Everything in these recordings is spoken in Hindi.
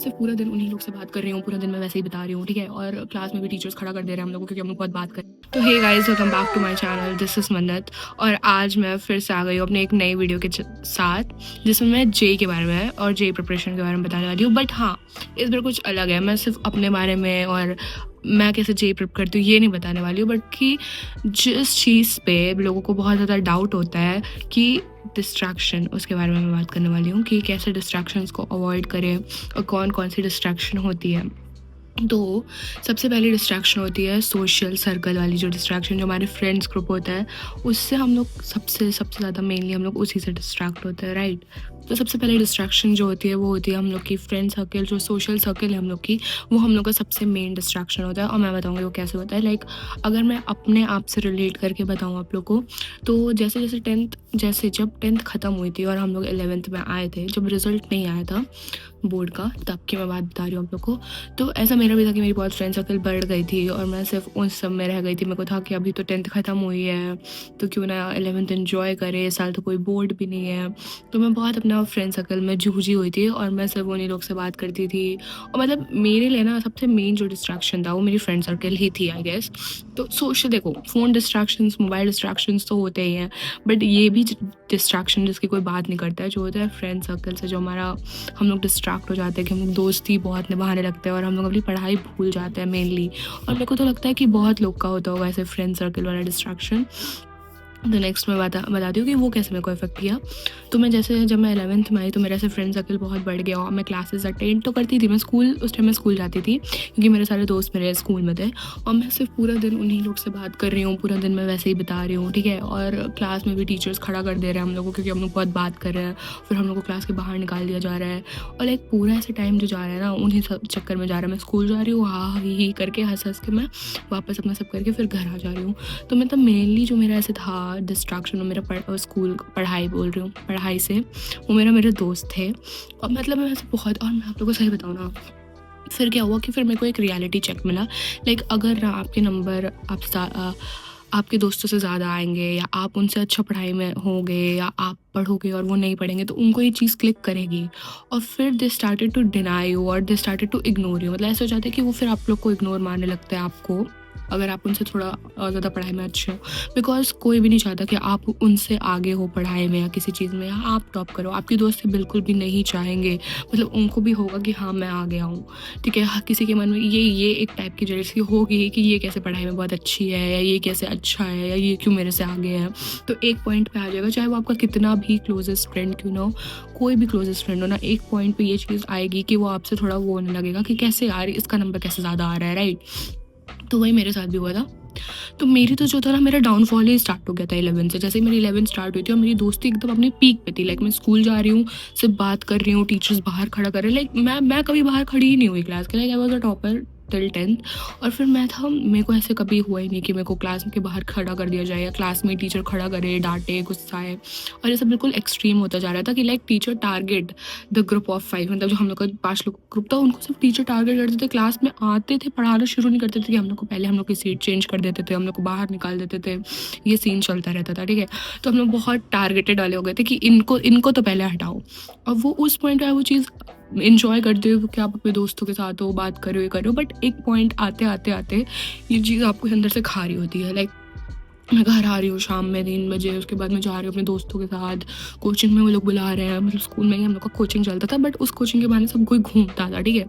सिर्फ पूरा दिन उन्हीं लोग से बात कर रही हूँ, पूरा दिन मैं वैसे ही बता रही हूँ, ठीक है। और क्लास में भी टीचर्स खड़ा कर दे रहे हैं हम लोगों को, क्योंकि हम लोग बहुत बात करें। तो hey guys, welcome back to my channel, this is Mannat. और आज मैं फिर से आ गई हूँ अपने एक नई वीडियो के साथ, जिसमें मैं जे के बारे में और जे प्रिपरेशन के बारे में बताने वाली हूँ। बट हाँ, इस बार कुछ अलग है। मैं सिर्फ अपने बारे में और मैं कैसे जे प्रिप करती हूँ ये नहीं बताने वाली हूँ, बट कि जिस चीज़ पे लोगों को बहुत ज़्यादा डाउट होता है कि डिस्ट्रैक्शन, उसके बारे में मैं बात करने वाली हूँ कि कैसे डिस्ट्रैक्शंस को अवॉइड करें और कौन कौन सी डिस्ट्रैक्शन होती है। तो सबसे पहली डिस्ट्रैक्शन होती है सोशल सर्कल वाली, जो डिस्ट्रैक्शन जो हमारे फ्रेंड्स ग्रुप होता है, उससे हम लोग सबसे ज़्यादा मेनली हम लोग उसी से डिस्ट्रैक्ट होते हैं, राइट। तो सबसे पहले डिस्ट्रैक्शन जो होती है वो होती है हम लोग की फ्रेंड सर्कल, जो सोशल सर्कल है हम लोग की, वो हम लोग का सबसे मेन डिस्ट्रैक्शन होता है। और मैं बताऊँगी वो कैसे होता है। लाइक अगर मैं अपने आप से रिलेट करके बताऊँ आप लोग को, तो जैसे जब टेंथ ख़त्म हुई थी और हम लोग 11th में आए थे, जब रिज़ल्ट नहीं आया था बोर्ड का, तब की मैं बात बता रही हूँ आप लोग को। तो ऐसा मेरा भी था कि मेरी बहुत फ्रेंड सर्कल बढ़ गई थी और मैं सिर्फ उन सब में रह गई थी। मेरे को था कि अभी तो टेंथ ख़त्म हुई है, तो क्यों ना 11th एंजॉय करे, इस साल तो कोई बोर्ड भी नहीं है। तो मैं बहुत अपना फ्रेंड सर्कल में जूझी हुई थी और मैं सिर्फ उन्हीं लोग से बात करती थी। और मतलब मेरे लिए ना सबसे मेन जो डिस्ट्रैक्शन था वो मेरी फ्रेंड सर्कल ही थी, आई गेस। तो सोशल, देखो, फ़ोन डिस्ट्रैक्शंस, मोबाइल डिस्ट्रैक्शंस तो होते ही हैं, बट ये भी डिस्ट्रैक्शन जिसकी कोई बात नहीं करता है, जो होता है फ्रेंड सर्कल से, जो हम लोग डिस्ट्रैक्ट हो जाते हैं, कि हम लोग दोस्ती बहुत निभाने लगते हैं और हम लोग अपनी पढ़ाई भूल जाते हैं मेनली। और मेरे को तो लगता है कि बहुत लोग का होता होगा ऐसे फ्रेंड सर्कल वाला डिस्ट्रैक्शन। तो नेक्स्ट मैं बताती हूँ कि वो कैसे मेरे को इफेक्ट किया। तो जब मैं 11th में आई तो मेरा ऐसे फ्रेंड सर्कल बहुत बढ़ गया और मैं क्लासेस अटेंड तो करती थी। उस टाइम मैं स्कूल जाती थी, क्योंकि मेरे सारे दोस्त मेरे स्कूल में थे। और मैं सिर्फ पूरा दिन उन्हीं लोग से बात कर रही हूँ, पूरा दिन मैं वैसे ही बता रही हूँ, ठीक है। और क्लास में भी टीचर्स खड़ा कर दे रहे हैं हम लोग को, क्योंकि हम लोग बहुत बात कर रहे हैं। फिर हम लोग को क्लास के बाहर निकाल दिया जा रहा है। और लाइक पूरा ऐसे टाइम जो जा रहा है ना, उन्हीं सब चक्कर में जा रहा है। मैं स्कूल जा रही हूँ, हाँ ही करके हंस के मैं वापस अपना सब करके फिर घर आ जा रही हूँ। तो मतलब मेनली जो मेरा ऐसे था डिस्ट्रैक्शन, मेरा स्कूल पढ़ाई बोल रही हूँ, पढ़ाई से, वो मेरे दोस्त थे। और मतलब मैं ऐसे बहुत, और मैं आप लोगों को सही बताऊँ ना, फिर क्या हुआ कि फिर मेरे को एक रियलिटी चेक मिला। लाइक अगर ना आपके नंबर आपके दोस्तों से ज़्यादा आएंगे, या आप उनसे अच्छा पढ़ाई में होंगे, या आप पढ़ोगे और वो नहीं पढ़ेंगे, तो उनको ये चीज़ क्लिक करेगी। और फिर they started to deny you और they started to ignore you. मतलब ऐसा हो जाता है कि वो फिर आप लोग को इग्नोर मारने लगते हैं आपको, अगर आप उनसे थोड़ा ज़्यादा पढ़ाई में अच्छे हो। बिकॉज कोई भी नहीं चाहता कि आप उनसे आगे हो पढ़ाई में या किसी चीज़ में, या आप टॉप करो। आपकी दोस्त बिल्कुल भी नहीं चाहेंगे। मतलब उनको भी होगा कि हाँ मैं आ गया हूँ, ठीक है। किसी के मन में ये एक टाइप की जेलसी होगी कि ये कैसे पढ़ाई में बहुत अच्छी है, या ये कैसे अच्छा है, या ये क्यों मेरे से आगे है। तो एक पॉइंट पे आ जाएगा, चाहे वो आपका कितना भी क्लोजेस्ट फ्रेंड क्यों ना हो, कोई भी क्लोजेस्ट फ्रेंड हो ना, एक पॉइंट पे ये चीज़ आएगी कि वो आपसे थोड़ा वो होने लगेगा कि कैसे यार इसका नंबर कैसे ज़्यादा आ रहा है, राइट। तो वही मेरे साथ भी हुआ था। तो मेरी तो जो था ना, मेरा डाउनफॉल ही स्टार्ट हो गया था 11 से। जैसे ही मेरी 11 स्टार्ट हुई थी और मेरी दोस्ती एकदम अपनी पीक पे थी। लाइक मैं स्कूल जा रही हूँ, सिर्फ बात कर रही हूँ, टीचर्स बाहर खड़ा कर रहे हैं। लाइक मैं कभी बाहर खड़ी ही नहीं हुई क्लास के। Like I was a topper till 10th। और फिर मेरे को ऐसे कभी हुआ ही नहीं कि मेरे को क्लास के बाहर खड़ा कर दिया जाए, या क्लास में टीचर खड़ा करे, डांटे, गुस्साए। और ये सब बिल्कुल एक्सट्रीम होता जा रहा था कि like teacher target the group of 5, मतलब जो हम लोग का 5 लोग ग्रुप था, उनको सिर्फ टीचर टारगेट करते थे। क्लास में आते थे, पढ़ाना शुरू नहीं करते थे कि हम लोग को पहले हम लोग की सीट चेंज कर देते थे, हम लोग को बाहर निकाल देते थे। ये सीन चलता रहता था, ठीक है। तो हम लोग बहुत टारगेटेड वाले हो गए थे कि इनको तो पहले हटाओ। और वो उस पॉइंट पे वो चीज़ इंजॉय करते हो कि आप अपने दोस्तों के साथ हो, बात करो, ये करो। बट एक पॉइंट आते ये चीज़ आपको अंदर से खा रही होती है। लाइक मैं घर आ रही हूँ शाम में 3 बजे, उसके बाद मैं जा रही हूँ अपने दोस्तों के साथ कोचिंग में, वो लोग बुला रहे हैं। मतलब स्कूल में ही हम लोग का कोचिंग चलता था, बट उस कोचिंग के बहाने सब कोई घूमता था, ठीक है।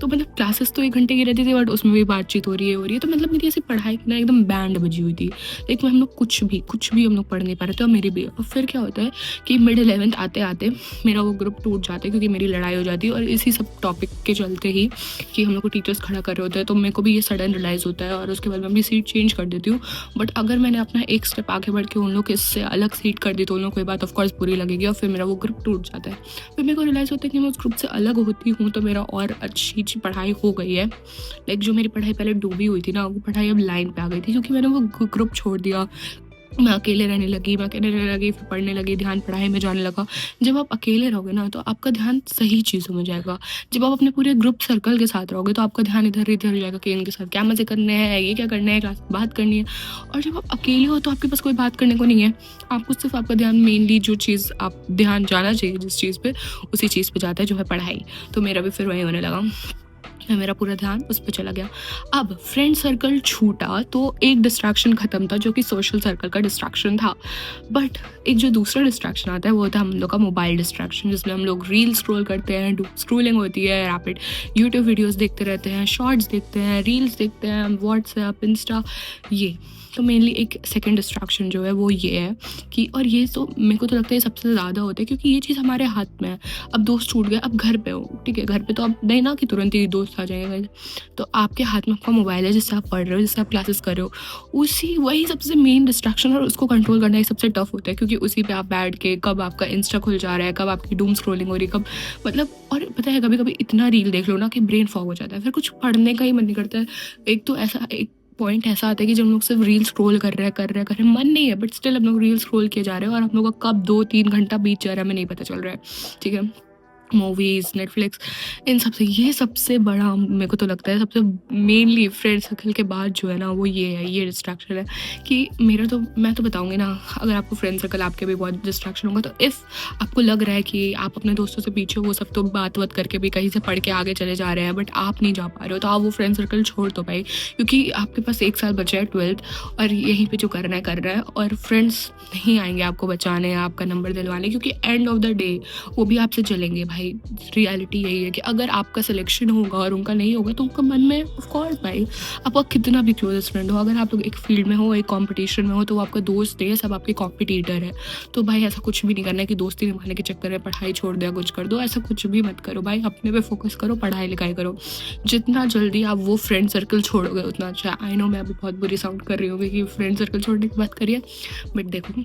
तो मतलब क्लासेस तो 1 घंटे की रहती थी, बट उसमें भी बातचीत हो रही है। तो मतलब मेरी ऐसी पढ़ाई ना एकदम बैंड बजी हुई थी। लेकिन हम लोग कुछ भी हम लोग पढ़ नहीं पा रहे थे, और मेरी भी। और फिर क्या होता है कि मिड 11th आते मेरा वो ग्रुप टूट जाता है, क्योंकि मेरी लड़ाई हो जाती है। और इसी सब टॉपिक के चलते ही कि हम लोग को टीचर्स खड़ा कर रहे होते हैं, तो मेरे को भी ये सडन रियलाइज़ होता है। और उसके बाद मैं अपनी सीट चेंज कर देती हूँ। बट अगर मैंने अपना एक स्टेप आगे बढ़ के उन लोग इससे अलग सीट कर दी, तो उन लोग को ये बात ऑफकोर्स बुरी लगेगी, और फिर मेरा वो ग्रुप टूट जाता है। फिर मेरे को रियलाइज़ होता है कि मैं उस ग्रुप से अलग होती हूँ तो मेरा और अच्छी पढ़ाई हो गई है। लाइक जो मेरी पढ़ाई पहले डूबी हुई थी ना, वो पढ़ाई अब लाइन पे आ गई थी, क्योंकि मैंने वो ग्रुप छोड़ दिया। मैं अकेले रहने लगी, फिर पढ़ने लगी, ध्यान पढ़ाई में जाने लगा। जब आप अकेले रहोगे ना तो आपका ध्यान सही चीज़ों में जाएगा। जब आप अपने पूरे ग्रुप सर्कल के साथ रहोगे तो आपका ध्यान इधर जाएगा कि इनके साथ क्या मज़े करने हैं, ये क्या करना है, क्लास में बात करनी है। और जब आप अकेले हो तो आपके पास कोई बात करने को नहीं है। आपको सिर्फ आपका ध्यान मेनली जो चीज़ आप ध्यान जाना चाहिए जिस चीज़ पे, उसी चीज़ पे जाता है, जो है पढ़ाई। तो मेरा भी फिर वही होने लगा, मेरा पूरा ध्यान उस पर चला गया। अब फ्रेंड सर्कल छूटा तो एक डिस्ट्रैक्शन ख़त्म था जो कि सोशल सर्कल का डिस्ट्रैक्शन था। बट एक जो दूसरा डिस्ट्रैक्शन आता है वो होता है हम लोग का मोबाइल डिस्ट्रैक्शन, जिसमें हम लोग रील स्क्रॉल करते हैं, स्क्रोलिंग होती है, रैपिड यूट्यूब वीडियोस देखते रहते हैं, शॉर्ट्स देखते हैं, रील्स देखते हैं, व्हाट्सएप, इंस्टा, ये तो मेनली एक सेकंड डिस्ट्रैक्शन जो है वो ये है कि, और ये तो मेरे को तो लगता है सबसे ज़्यादा होता है क्योंकि ये चीज़ हमारे हाथ में है। अब दोस्त छूट गया, अब घर पे हो, ठीक है, घर पे तो अब नहीं ना कि तुरंत ही दोस्त आ जाएगा, तो आपके हाथ में आपका मोबाइल है जिससे आप पढ़ रहे हो, जिससे आप क्लासेस कर रहे हो, वही सबसे मेन डिस्ट्रैक्शन, और उसको कंट्रोल करना ही सबसे टफ होता है क्योंकि उसी पे आप बैठ के कब आपका इंस्टा खुल जा रहा है, कब आपकी डूम स्क्रोलिंग हो रही है, कब मतलब, और पता है कभी कभी इतना रील देख लो ना कि ब्रेन फॉग हो जाता है, फिर कुछ पढ़ने का ही मन नहीं करता है। एक तो ऐसा एक पॉइंट ऐसा आता है कि जब हम लोग सिर्फ रील स्क्रॉल कर रहे हैं, मन नहीं है बट स्टिल हम लोग रील स्क्रॉल किए जा रहे हैं और हम लोग का कब 2-3 घंटा बीत जा रहा है हमें नहीं पता चल रहा है, ठीक है। मूवीज़, नेटफ्लिक्स, इन सब से ये सबसे बड़ा मेरे को तो लगता है सबसे मेनली फ्रेंड सर्कल के बाद जो है ना वो ये है, ये डिस्ट्रैक्शन है कि मेरा तो, मैं तो बताऊँगी ना, अगर आपको फ्रेंड सर्कल आपके भी बहुत डिस्ट्रैक्शन होगा तो इफ़ आपको लग रहा है कि आप अपने दोस्तों से पीछे, वो सब तो बात करके भी कहीं से पढ़ के आगे चले जा रहे हैं बट आप नहीं जा पा रहे हो, तो आप वो फ्रेंड सर्कल छोड़ दो भाई, क्योंकि आपके पास 1 साल बचा है 12th, और यहीं पे जो करना है कर रहा है, और फ्रेंड्स नहीं आएंगे आपको बचाने, आपका नंबर दिलवाने, क्योंकि एंड ऑफ द डे वो भी आपसे चलेंगे भाई। रियलिटी यही है कि अगर आपका सिलेक्शन होगा और उनका नहीं होगा तो उनका मन में ऑफ कोर्स भाई, आपका कितना भी क्लोजेस्ट फ्रेंड हो, अगर आप लोग एक फील्ड में हो, एक कंपटीशन में हो, तो वो आपका दोस्त नहीं है, सब आपके कॉम्पिटिटर है। तो भाई ऐसा कुछ भी नहीं करना है कि दोस्ती निभाने के चक्कर में पढ़ाई छोड़ दिया, कुछ कर दो, ऐसा कुछ भी मत करो भाई, अपने पे फोकस करो, पढ़ाई लिखाई करो। जितना जल्दी आप वो फ्रेंड सर्कल छोड़ोगे उतना अच्छा। आई नो मैं अभी बहुत बुरी साउंड कर रही हूँ कि फ्रेंड सर्कल छोड़ने की बात करिए, बट देखो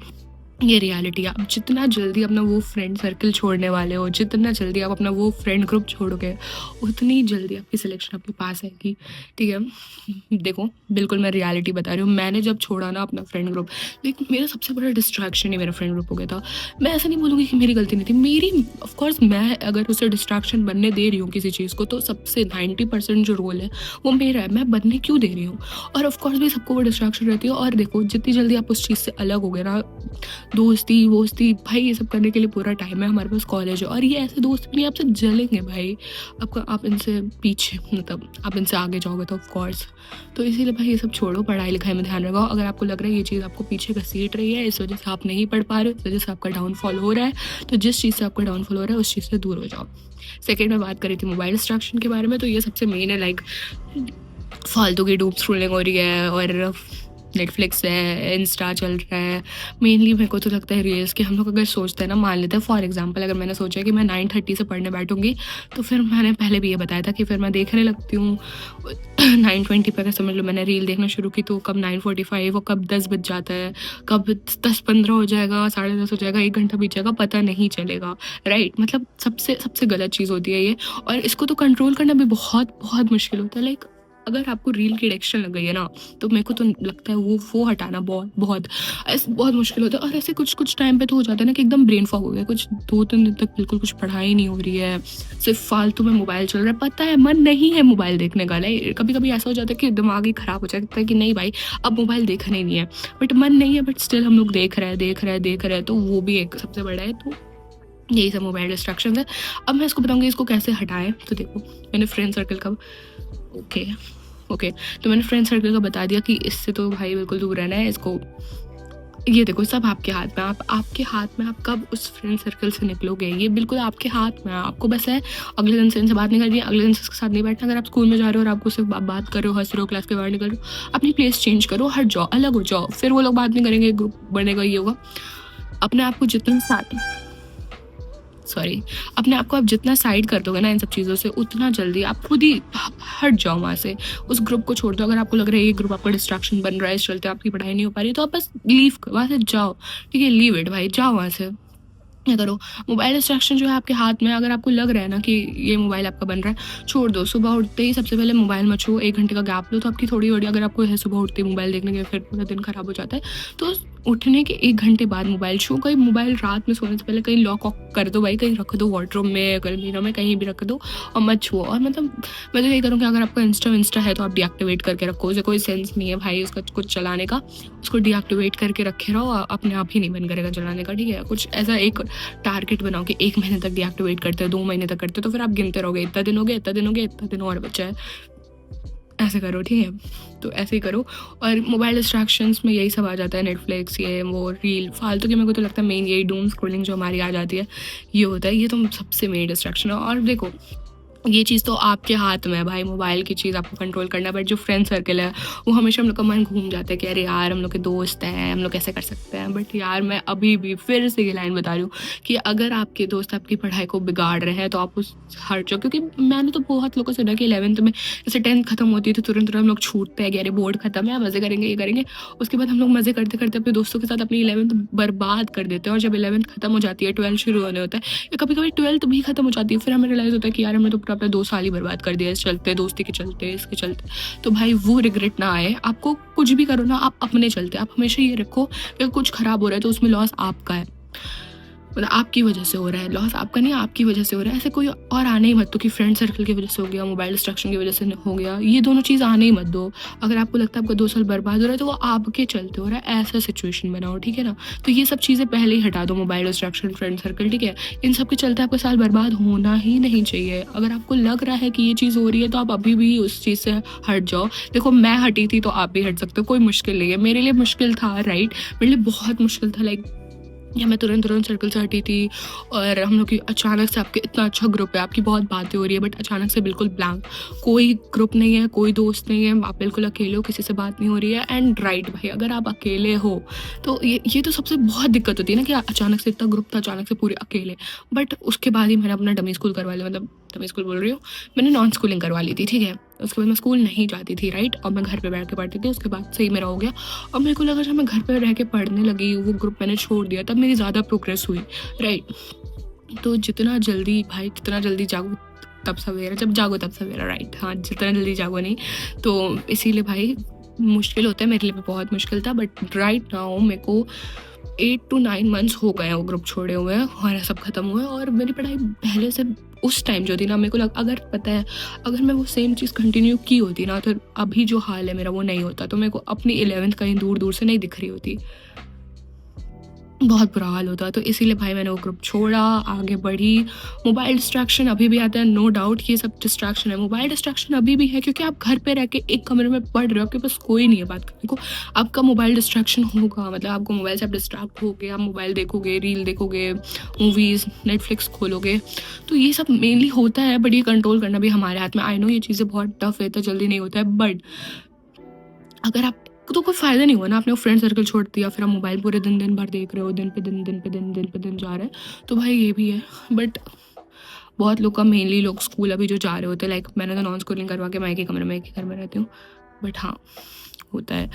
ये रियलिटी है। आप जितना जल्दी अपना वो फ्रेंड सर्कल छोड़ने वाले हो, जितना जल्दी आप अपना वो फ्रेंड ग्रुप छोड़ोगे, उतनी जल्दी आपकी सिलेक्शन आपके पास आएगी, ठीक है। देखो बिल्कुल मैं रियलिटी बता रही हूँ, मैंने जब छोड़ा ना अपना फ्रेंड ग्रुप, लेकिन मेरा सबसे बड़ा डिस्ट्रैक्शन ही मेरा फ्रेंड ग्रुप हो गया था। मैं ऐसा नहीं बोलूँगी कि मेरी गलती नहीं थी, मेरी ऑफकोर्स, मैं अगर उसे डिस्ट्रैक्शन बनने दे रही हूँ किसी चीज़ को, तो सबसे 90% जो रोल है वो मेरा है, मैं बनने क्यों दे रही हूँ। और ऑफकोर्स भी सबको वो डिस्ट्रैक्शन रहती है। और देखो जितनी जल्दी आप उस चीज़ से अलग हो गए ना, दोस्ती वोस्ती भाई ये सब करने के लिए पूरा टाइम है, हमारे पास कॉलेज है, और ये ऐसे दोस्त भी नहीं आपसे जलेंगे भाई, आपका आप इनसे पीछे, मतलब आप इनसे आगे जाओगे तो ऑफ कोर्स। तो इसीलिए भाई ये सब छोड़ो, पढ़ाई लिखाई में ध्यान रखो। अगर आपको लग रहा है ये चीज़ आपको पीछे घसीट रही है, इस वजह से आप नहीं पढ़ पा रहे हो, इस वजह से आपका डाउनफॉल हो रहा है, तो जिस चीज़ से आपका डाउनफॉल हो रहा है उस चीज़ से दूर हो जाओ। सेकेंड में बात करी थी मोबाइल डिस्ट्रैक्शन के बारे में, तो ये सबसे मेन है, लाइक फालतू की डूम स्क्रोलिंग हो रही है और नेटफ्लिक्स है, इंस्टा चल रहा है, मेनली मेरे को तो लगता है रील्स। कि हम लोग अगर सोचते हैं ना, मान लेते हैं फॉर एग्जांपल, अगर मैंने सोचा कि मैं 9:30 से पढ़ने बैठूंगी, तो फिर मैंने पहले भी ये बताया था कि फिर मैं देखने लगती हूँ 9:20 पर, अगर समझ लो मैंने रील देखना शुरू की तो कब 9:45 और कब 10 बज जाता है, कब 10:15 हो जाएगा, 10:30 हो जाएगा, 1 घंटा बीत जाएगा, पता नहीं चलेगा, राइट। मतलब सबसे सबसे गलत चीज़ होती है ये, और इसको तो कंट्रोल करना भी बहुत बहुत मुश्किल होता है। लाइक अगर आपको रील की एडिक्शन लग गई है ना, तो मेरे को तो लगता है वो हटाना बहुत ऐसे बहुत मुश्किल होता है। और ऐसे कुछ टाइम पे तो हो जाता है ना कि एकदम ब्रेन फॉग हो गया, कुछ 2-3 दिन तक बिल्कुल कुछ पढ़ाई नहीं हो रही है, सिर्फ फालतू में मोबाइल चल रहा है, पता है मन नहीं है मोबाइल देखने का। लाइक कभी कभी ऐसा हो जाता है कि दिमाग ही ख़राब हो जाता है कि नहीं भाई अब मोबाइल देखना ही नहीं है, बट मन नहीं है, बट स्टिल हम लोग देख रहे हैं, तो वो भी एक सबसे बड़ा है। तो यही सब मोबाइल डिस्ट्रैक्शन है। अब मैं इसको बताऊँगी इसको कैसे हटाएं। तो देखो मैंने फ्रेंड सर्कल का ओके तो मैंने फ्रेंड सर्कल का बता दिया कि इससे तो भाई बिल्कुल दूर रहना है। इसको ये देखो सब आपके हाथ में, आपके हाथ में आप कब उस फ्रेंड सर्कल से निकलोगे, ये बिल्कुल आपके हाथ में है। आपको बस है अगले दिन से इनसे बात नहीं करनी है, अगले दिन से इसके साथ नहीं बैठना। अगर आप स्कूल में जा रहे हो और आपको सिर्फ बात कर रहे हो, हंस रहे हो, क्लास के बाहर निकल रहे हो, अपनी प्लेस चेंज करो, हट जाओ, अलग हो जाओ, फिर वो लोग बात नहीं करेंगे, ग्रुप बनेगा, ये होगा। अपने आप को जितना अपने आप को आप जितना साइड कर दोगे ना इन सब चीज़ों से, उतना जल्दी आप खुद ही हट जाओ वहाँ से, उस ग्रुप को छोड़ दो। अगर आपको लग रहा है ये ग्रुप आपका डिस्ट्रैक्शन बन रहा है, इस चलते आपकी पढ़ाई नहीं हो पा रही, तो आप बस लीव वहाँ से जाओ, ठीक है, लीव इट भाई, जाओ वहाँ से। क्या करो, मोबाइल डिस्ट्रैक्शन जो है आपके हाथ में, अगर आपको लग रहा है ना कि ये मोबाइल आपका बन रहा है, छोड़ दो। सुबह उठते ही सबसे पहले मोबाइल मत छो, 1 घंटे का गैप लो, तो आपकी थोड़ी अगर आपको है सुबह उठते ही मोबाइल देखने के फिर पूरा दिन खराब हो जाता है, तो उठने के 1 घंटे बाद मोबाइल छूओ। कहीं मोबाइल रात में सोने से पहले कहीं लॉक ऑफ कर दो भाई, कहीं रख दो वार्डरोब में, अलमीरा में, कहीं भी रख दो और मत छुओ। और मतलब मैं तो यही करूँगी, अगर आपका इंस्टा है तो आप डीएक्टिवेट करके रखो। उसे कोई सेंस नहीं है भाई उसका कुछ चलाने का, उसको डीएक्टिवेट करके रखे रहो, अपने आप ही नहीं बंद करेगा चलाने का, ठीक है। कुछ ऐसा एक टारगेट बनाओ कि 1 महीने तक डीएक्टिवेट करते हो, 2 महीने तक करते हो, तो फिर आप गिनते रहोगे, इतना दिन हो गया, इतना दिन हो गया, इतना दिन और बचा है, ऐसे करो, ठीक है। तो ऐसे ही करो। और मोबाइल डिस्ट्रैक्शंस में यही सब आ जाता है, नेटफ्लिक्स, ये वो रील फालतू के। मेरे को तो लगता है मेन यही डूम स्क्रॉलिंग जो हमारी आ जाती है, ये होता है। ये तो सबसे मेन डिस्ट्रैक्शन है। और देखो, ये चीज़ तो आपके हाथ में है भाई, मोबाइल की चीज़ आपको कंट्रोल करना है। बट जो फ्रेंड सर्कल है वो हमेशा हम लोग का मन घूम जाता है कि अरे यार हम लोग के दोस्त हैं, हम लोग कैसे कर सकते हैं। बट यार मैं अभी भी फिर से ये लाइन बता रही हूँ कि अगर आपके दोस्त आपकी पढ़ाई को बिगाड़ रहे हैं तो आप उस हट जाओ। क्योंकि मैंने तो बहुत लोगों से सुना कि 11th में जैसे 10th खत्म होती है तो तुरंत हम लोग छूटते हैं कि अरे बोर्ड खत्म है, मज़े करेंगे, ये करेंगे। उसके बाद हम लोग मज़े करते करते अपने दोस्तों के साथ अपनी 11th बर्बाद कर देते हैं। और जब 11th खत्म हो जाती है, 12th शुरू होने होता है, या कभी कभी 12th भी खत्म हो जाती है, फिर हमें रियलाइज़ होता है कि यार हमने तो पूरा अपना 2 साल ही बर्बाद कर दिया इस चलते, दोस्ती के चलते, इसके चलते। तो भाई वो रिग्रेट ना आए आपको। कुछ भी करो ना, आप अपने चलते। आप हमेशा ये रखो कि कुछ खराब हो रहा है तो उसमें लॉस आपका है, मतलब आपकी वजह से हो रहा है। लॉस आपका नहीं, आपकी वजह से हो रहा है। ऐसे कोई और आने ही मत दो कि फ्रेंड सर्कल की वजह से हो गया, मोबाइल डिस्ट्रैक्शन की वजह से हो गया। ये दोनों चीज़ आने ही मत दो। अगर आपको लगता है आपका 2 साल बर्बाद हो रहा है तो वो आपके चलते हो रहा है, ऐसा सिचुएशन बनाओ, ठीक है ना। तो ये सब चीज़ें पहले ही हटा दो, मोबाइल डिस्ट्रैक्शन, फ्रेंड सर्कल, ठीक है। इन सब के चलते आपका साल बर्बाद होना ही नहीं चाहिए। अगर आपको लग रहा है कि ये चीज़ हो रही है तो आप अभी भी उस चीज़ से हट जाओ। देखो मैं हटी थी तो आप भी हट सकते हो, कोई मुश्किल नहीं है। मेरे लिए मुश्किल था, राइट, मेरे लिए बहुत मुश्किल था। लाइक या मैं तुरंत सर्कल से हटी थी और हम लोग की अचानक से, आपके इतना अच्छा ग्रुप है, आपकी बहुत बातें हो रही है, बट अचानक से बिल्कुल ब्लैंक, कोई ग्रुप नहीं है, कोई दोस्त नहीं है, आप बिल्कुल अकेले हो, किसी से बात नहीं हो रही है। एंड राइट भाई, अगर आप अकेले हो तो ये तो सबसे बहुत दिक्कत होती है ना कि अचानक से इतना ग्रुप था, अचानक से पूरे अकेले। बट उसके बाद ही मैंने अपना डमी स्कूल करवा लिया, मतलब डमी स्कूल बोल रही हूँ, मैंने नॉन स्कूलिंग करवा ली थी, ठीक है। उसके बाद मैं स्कूल नहीं जाती थी, राइट, और मैं घर पे बैठ के पढ़ती थी। उसके बाद से ही मेरा हो गया। और मेरे को लगा जब मैं घर पे रह के पढ़ने लगी, वो ग्रुप मैंने छोड़ दिया, तब मेरी ज़्यादा प्रोग्रेस हुई, राइट। तो जितना जल्दी भाई, जितना जल्दी जागो तब सवेरा, जब जागो तब सवेरा, राइट, हाँ, जितना जल्दी जागो नहीं। तो इसीलिए भाई मुश्किल होता है, मेरे लिए भी बहुत मुश्किल था। बट राइट नाउ मेरे को 8 to 9 मंथ्स हो गए हैं वो ग्रुप छोड़े हुए हैं और सब खत्म हुए। और मेरी पढ़ाई पहले से उस टाइम जो थी ना, मेरे को अगर पता है, अगर मैं वो सेम चीज़ कंटिन्यू की होती ना तो अभी जो हाल है मेरा वो नहीं होता। तो मेरे को अपनी 11th कहीं दूर दूर से नहीं दिख रही होती, बहुत बुरा हाल होता। तो इसीलिए भाई मैंने वो ग्रुप छोड़ा, आगे बढ़ी। मोबाइल डिस्ट्रैक्शन अभी भी आता है, नो डाउट, ये सब डिस्ट्रैक्शन है। मोबाइल डिस्ट्रैक्शन अभी भी है क्योंकि आप घर पे रह के एक कमरे में पढ़ रहे हो, आपके पास कोई नहीं है बात करने को। आपका मोबाइल डिस्ट्रैक्शन होगा, मतलब आपको मोबाइल से आप डिस्ट्रैक्ट होगे, आप मोबाइल देखोगे, रील देखोगे, मूवीज़, नेटफ्लिक्स खोलोगे। तो ये सब मेनली होता है, बट ये कंट्रोल करना भी हमारे हाथ में। आई नो ये चीज़ें बहुत टफ है, तो जल्दी नहीं होता है। बट अगर आप तो कोई फ़ायदा नहीं हुआ ना, आपने वो फ्रेंड सर्कल छोड़ दिया, फिर आप मोबाइल पूरे दिन भर देख रहे हो, दिन पे दिन जा रहे हैं, तो भाई ये भी है। बट बहुत लोग का, मेनली लोग स्कूल अभी जो जा रहे होते हैं, लाइक मैंने तो नॉन स्कूलिंग करवा के मैं एक ही कमरे में, एक ही घर में रहती हूँ। बट हाँ, होता है।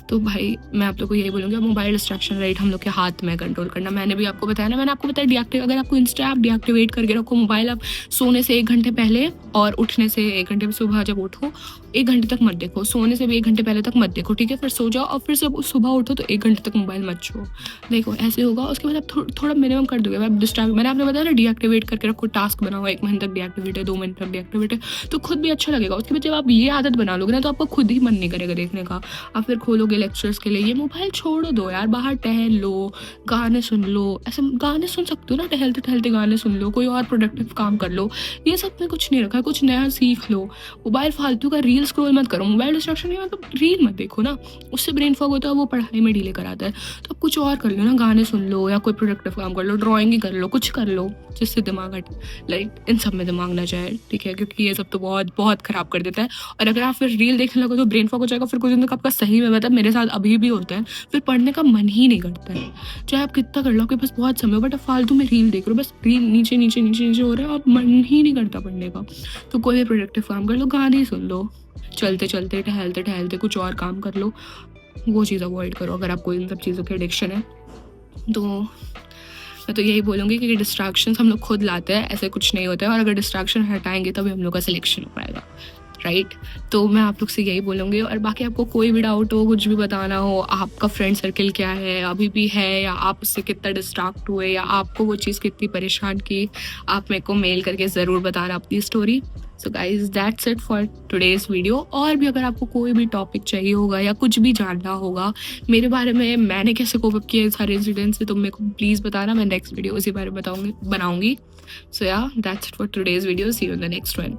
तो भाई मैं आप लोग को यही बोलूँगी, मोबाइल डिस्ट्रैक्शन, राइट, हम लोग के हाथ में कंट्रोल करना। मैंने भी आपको बताया ना, मैंने आपको बताया डीएक्टिव, अगर आपको इंस्टा ऐप डीएक्टिवेट करके रखो, मोबाइल आप सोने से 1 घंटे पहले और उठने से 1 घंटे, सुबह जब उठो 1 घंटे तक मत देखो, सोने से भी 1 घंटे पहले तक मत देखो, ठीक है। फिर सो जाओ और फिर जब सुबह उठो तो 1 घंटे तक मोबाइल मत छुओ, देखो ऐसे होगा। उसके बाद आप थोड़ा मिनिमम कर दोगे, आप डिस्ट्रैक्ट, मैंने आपने बताया ना डीएक्टिवेट करके रखो, टास्क बनाओ, 1 महीने तक डीएक्टिवेट है, 2 महीने तक डीएक्टिवेट है, तो खुद भी अच्छा लगेगा। उसके बाद जब आप ये आदत बना लोगे ना तो आपको खुद ही मन नहीं करेगा देखने का। आप फिर खोलोगे लेक्चर्स के लिए, ये मोबाइल छोड़ दो यार, बाहर टहल लो, गाने सुन लो। ऐसे गाने सुन सकते हो ना, टहलते टहलते गाने सुन लो, कोई और प्रोडक्टिव काम कर लो। ये सब में कुछ नहीं रखा है, कुछ नया सीख लो। मोबाइल फालतू का रील स्क्रॉल मत करो, मोबाइल डिस्ट्रैक्शन है, मतलब रील मत देखो ना, उससे ब्रेन फॉग होता है, वो पढ़ाई में डिले कराता है। तो आप कुछ और कर लो ना, गाने सुन लो या कोई प्रोडक्टिव काम कर लो, ड्राइंग ही कर लो, कुछ कर लो जिससे दिमाग हटे, लाइक इन सब में दिमाग ना जाए, ठीक है, क्योंकि ये सब तो बहुत बहुत ख़राब कर देता है। और अगर आप फिर रील देखने लगो तो ब्रेन फॉग हो जाएगा, फिर कुछ दिन तक आपका सही में, मतलब मेरे साथ अभी भी होता है, फिर पढ़ने का मन ही नहीं करता है। चाहे आप कितना कर लो, आपके पास बहुत समय हो, बट आप फालतू में रील देख रहे हो, बस रील नीचे नीचे नीचे नीचे हो रहा है, आप मन ही नहीं करता पढ़ने का। तो कोई भी प्रोडक्टिव काम कर लो, गाने ही सुन लो, चलते चलते, टहलते टहलते कुछ और काम कर लो, वो चीज़ अवॉइड करो अगर आपको इन सब चीज़ों की एडिक्शन है। तो मैं तो यही बोलूँगी कि डिस्ट्रैक्शंस हम लोग खुद लाते हैं, ऐसे कुछ नहीं होता है। और अगर डिस्ट्रैक्शन हटाएंगे तभी हम लोग का सिलेक्शन हो पाएगा। राइट। तो मैं आप लोग से यही बोलूँगी, और बाकी आपको कोई भी डाउट हो, कुछ भी बताना हो, आपका फ्रेंड सर्कल क्या है, अभी भी है, या आप उससे कितना डिस्ट्रैक्ट हुए, या आपको वो चीज़ कितनी परेशान की, आप मेरे को मेल करके ज़रूर बताना अपनी story. So guys that's it for today's video. और भी अगर आपको कोई भी टॉपिक चाहिए होगा या कुछ भी जानना होगा मेरे बारे में, मैंने कैसे कोप अप किया है सारे इंसिडेंट से, तो मेरे को प्लीज़ बताना, मैं नेक्स्ट वीडियो उसी बारे में बनाऊँगी। So yeah that's it for today's video, see you in the next one.